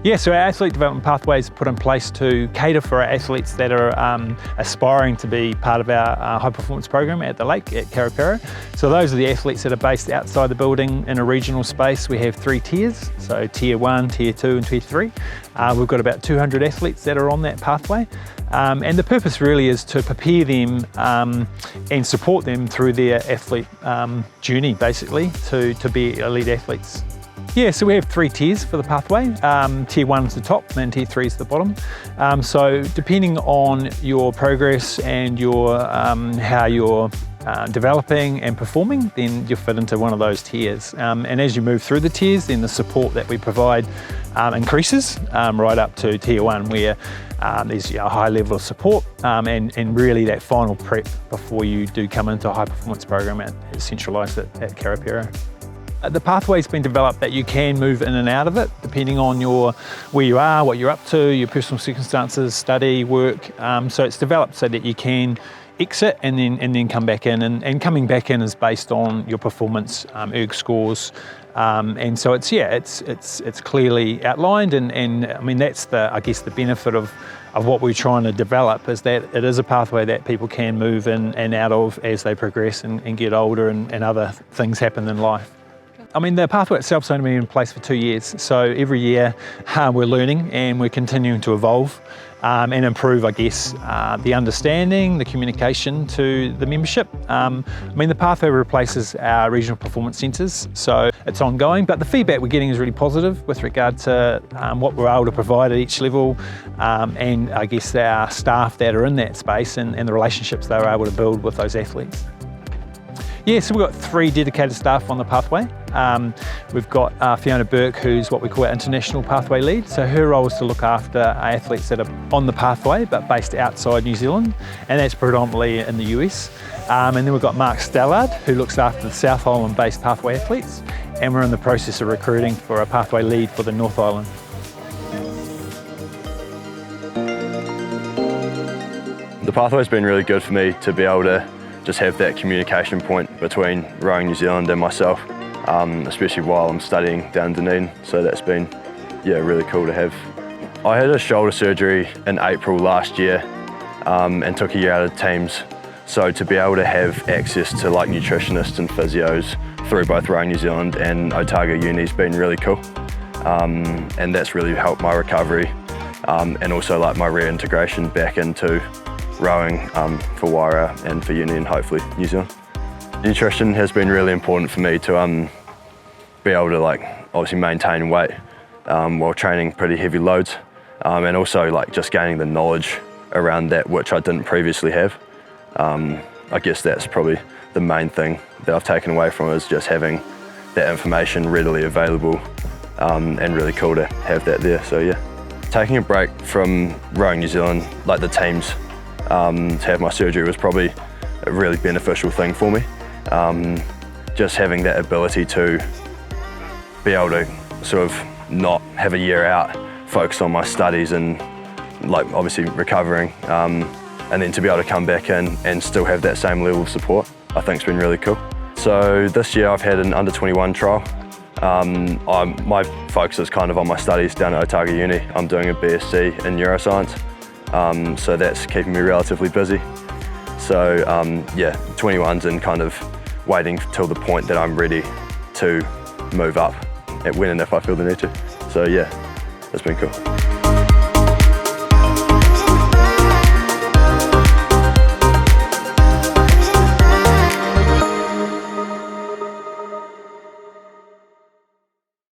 Yeah, so our athlete development pathways are put in place to cater for our athletes that are aspiring to be part of our high performance program at the lake at Karapera. So those are the athletes that are based outside the building in a regional space. We have 3 tiers, so tier 1, tier 2 and tier 3. We've got about 200 athletes that are on that pathway. And the purpose really is to prepare them and support them through their athlete journey, basically, to be elite athletes. Yeah, so we have 3 tiers for the pathway. Tier 1 is the top and tier 3 is the bottom. So depending on your progress and your how you're developing and performing, then you'll fit into one of those tiers. And as you move through the tiers, then the support that we provide increases right up to tier 1, where there's a high level of support and really that final prep before you do come into a high performance program centralised at Karapera. The pathway's been developed that you can move in and out of it depending on where you are, what you're up to, your personal circumstances, study, work. So it's developed so that you can exit and then come back in. And coming back in is based on your performance, erg scores. And so it's clearly outlined, and I mean that's I guess the benefit of what we're trying to develop is that it is a pathway that people can move in and out of as they progress and get older and other things happen in life. I mean, the pathway itself's only been in place for 2 years, so every year we're learning and we're continuing to evolve and improve, I guess, the understanding, the communication to the membership. I mean, the pathway replaces our regional performance centres, so it's ongoing, but the feedback we're getting is really positive with regard to what we're able to provide at each level, and I guess our staff that are in that space and the relationships they're able to build with those athletes. Yeah, so we've got 3 dedicated staff on the pathway. We've got Fiona Burke, who's what we call our international pathway lead. So her role is to look after athletes that are on the pathway but based outside New Zealand, and that's predominantly in the US. And then we've got Mark Stallard, who looks after the South Island based pathway athletes, and we're in the process of recruiting for a pathway lead for the North Island. The pathway's been really good for me to be able to just have that communication point between Rowing New Zealand and myself, especially while I'm studying down in Dunedin. So that's been, really cool to have. I had a shoulder surgery in April last year and took a year out of teams. So to be able to have access to like nutritionists and physios through both Rowing New Zealand and Otago Uni's been really cool. And that's really helped my recovery and also like my reintegration back into rowing for Wairau and for uni and hopefully New Zealand. Nutrition has been really important for me to be able to obviously maintain weight while training pretty heavy loads, and also just gaining the knowledge around that which I didn't previously have. I guess that's probably the main thing that I've taken away from it, is just having that information readily available, and really cool to have that there. So yeah, taking a break from Rowing New Zealand, like the teams, to have my surgery was probably a really beneficial thing for me. Just having that ability to be able to sort of not have a year out, focus on my studies and obviously recovering, and then to be able to come back in and still have that same level of support, I think has been really cool. So this year I've had an under 21 trial. My focus is kind of on my studies down at Otago Uni. I'm doing a BSc in neuroscience. So that's keeping me relatively busy. So 21's and kind of waiting till the point that I'm ready to move up when and if I feel the need to. So yeah, it's been cool.